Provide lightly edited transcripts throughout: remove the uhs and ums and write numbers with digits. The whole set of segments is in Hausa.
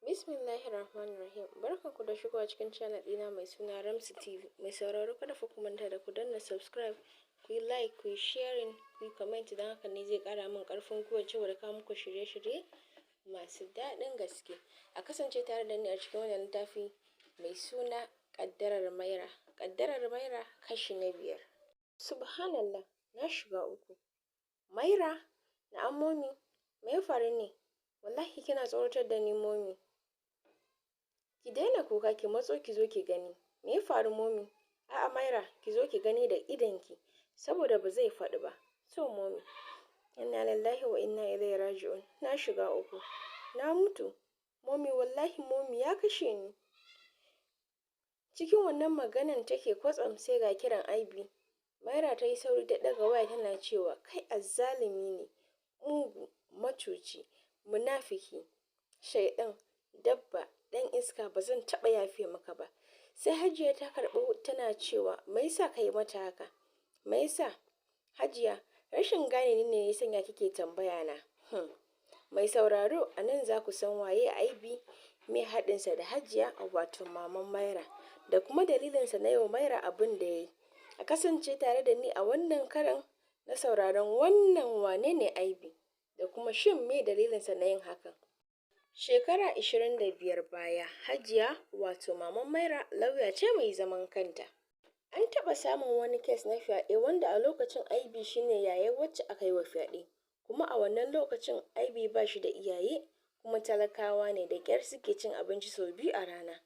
Bismillahirrahmanirrahim. Barkanku da shigowa cikin channel ɗina mai suna Ramsi TV. Mai sauraro kada ku manta da ku danna subscribe, ku yi like, ku yi sharing, ku yi comment, don haka ne zai ƙara min ƙarfin gwiwa cewa da kawo muku shirye-shirye masu daɗin gaske. A kasance tare da ni a cikin wannan littafi mai suna kaddarar Mira. Kaddarar Mira kashi na 5. Subhanallah, na shiga uku. Mira, na'am momi, me ya faru ne? Wallahi kina tsoratar da ni momi. Ki daina kuka, ki matso ki zo ki gani. Me ya faru momi? A'a Mira, ki zo ki gani da idonki, saboda ba zai faɗi ba. So momi, inna lillahi wa inna ilaihi raji'un. Na shiga uku. Na mutu. Momi wallahi momi ya kashe ni. Cikin wannan maganan take kwatsam sai ga kiran Aibi. Mira ta yi sauri ta ɗaga waya tana cewa kai azzalumi ne, mugu, macuci, munafiki, shaiɗan, dabba, ɗan iska, ba zan taɓa yafe maka ba. Sai Hajiya ta karɓi tana cewa me yasa ka yi mata haka? Me yasa? Hajiya, rashin gane ni ne ya sanya kike tambaya na. Mai sauraro, a nan za ku san waye Aibi, me haɗinsa da Hajiya, wato maman Mira, da kuma dalilinsa na yau Mira abin da ya yi. A kasance tare da ni a wannan karan na sauraron wannan wane ne Aibi, da kuma shin me dalilinsa na yin hakan. Shekara 25 baya, Hajiya, wato maman Mira, lauya ce mai zaman kanta. An taɓa samun wani kes na fyaɗe wanda a lokacin Aibi shine yayar wacce aka yi wa fyaɗe. Kuma a wannan lokacin Aibi ba shi da iyaye, kuma talakawa ne da ƙyar suke cin abinci sau 2 a rana.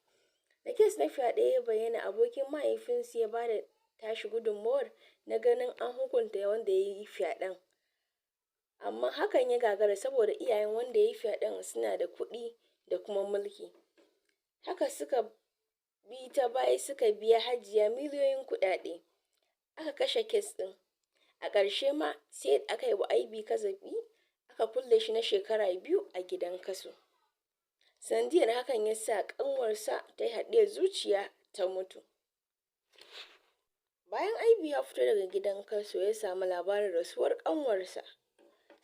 Da kes na fyaɗe ya bayyana, abokin mahaifinsu ya ba da tashi gudunmawar na ganin an hukunta wanda ya yi fyaɗen. Amma hakan ya gagara saboda iyayen wanda ya yi fyaɗen suna da kuɗi da kuma mulki. Haka suka bi ta baya suka biya Hajiya miliyoyin kuɗaɗe. Aka kashe kes ɗin. A ƙarshe ma sai aka yi wa Aibi kazafi, aka kulle shi na shekara 2 a gidan kaso. Sanadiyar hakan ya sa ƙanwarsa ta yi haɗiyar zuciya ta mutu. Bayan Aibi ya fito daga gidan kaso ya samu labarin rasuwar ƙanwarsa.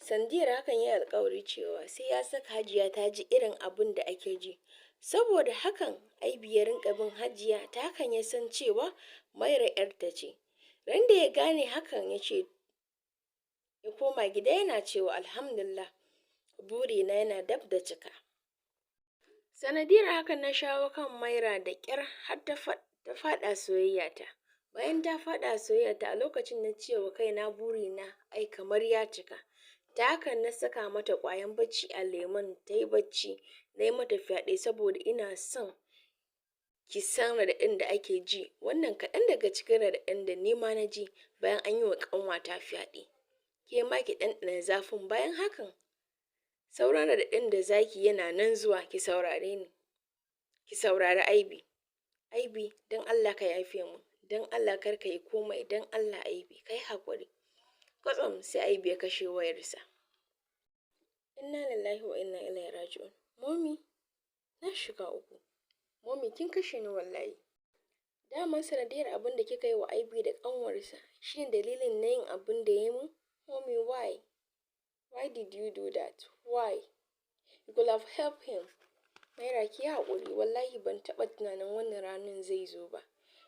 Sanadiyar hakan ya yi alƙawari cewa sai ya saka Hajiya ta ji irin abin da ake ji. Saboda hakan Aibi ya rinƙa bin Hajiya, ta hakan ya san cewa Mira 'yarta ce. Ran da ya gane hakan ya koma gida yana cewa alhamdulillah, burina yana dab da cika. Sanadiyar hakan na shawo kan Mira da ƙyar har ta faɗa soyayyata. Bayan ta faɗa soyayyata a lokacin na cewa kaina burina ai kamar ya cika. Ta hakan na saka mata ƙwayan bacci a lemon ta yi bacci, na yi mata fyaɗe saboda ina son ki san raɗaɗin da ake ji. Wannan kaɗan daga cikin raɗaɗin da ni ma na ji bayan an yi wa ƙanwata fyaɗe. Ke ma ki ɗanɗana zafin bayan hakan. Sauran raɗaɗin da zaki yana nan zuwa, ki saurare ni. Ki saurari Aibi. Aibi, don Allah ka yafe mu. Don Allah kar ka yi komai. Don Allah Aibi, kai haƙuri. Kwatsam sai Aibi ya kashe wayarsa. Inna lillahi wa inna ilaihi raji'un. Momi, na shiga uku. Momi kin kashe ni wallahi. Daman sanadiyar abin da kika yi wa Aibi da ƙanwarsa shine dalilin na yin abin da ya yi mun. Momi, why? Why did you do that? Why? You could have helped him. Mira ki haƙuri, wallahi ban taɓa tunanin wannan ranar zai zo ba.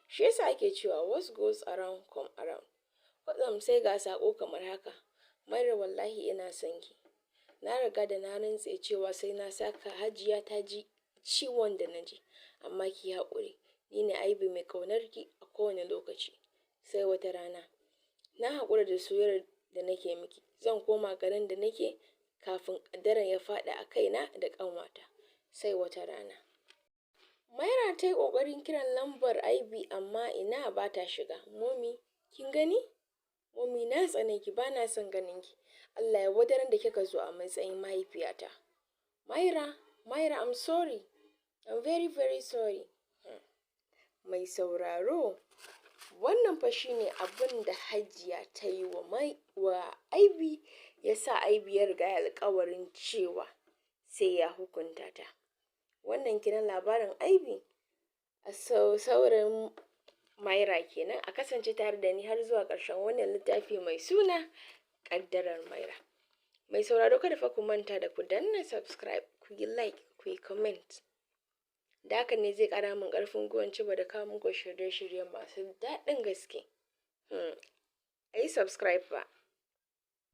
Shi yasa ake cewa what goes around come around. Kwatsam sai ga saƙo kamar haka. Mira wallahi ina son ki. Na riga da na rantse cewa sai na saka Hajiya ta ji ciwon da na ji. Amma ki haƙuri. Ni ne Aibi mai ƙaunar ki a kowane lokaci. Sai wata rana. Na haƙura da soyayyar da nake miki. Zan koma garin da nake kafin ƙaddarar ya faɗa a kaina da ƙanwata. Sai wata rana. Mira ta yi ƙoƙarin kiran lambar Aibi amma ina ba ta shiga. Momi, kin gani? Momi, na tsane ki, ba na son ganin ki. Allah ya wadaran da kika zo a matsayin mahaifiyata. Mira, I'm sorry. I'm very, very sorry. Mai sauraro, wannan fa shine abin da Hajiya ta yi wa Aibi, ya sa Aibi ya riga alƙawarin cewa sai ya hukunta ta. Wannan kenan labarin Aibi a saurin Mira kenan. A kasance tare da ni har zuwa ƙarshen wannan littafi mai suna kaddarar Mira. Mai sauraro kada fa ku manta da ku danna subscribe, ku yi like, ku yi comment. Da hakan ne zai ƙara min ƙarfin gwiwan ci da kawo muku shirye-shirye masu daɗin gaske. A yi subscribe ba.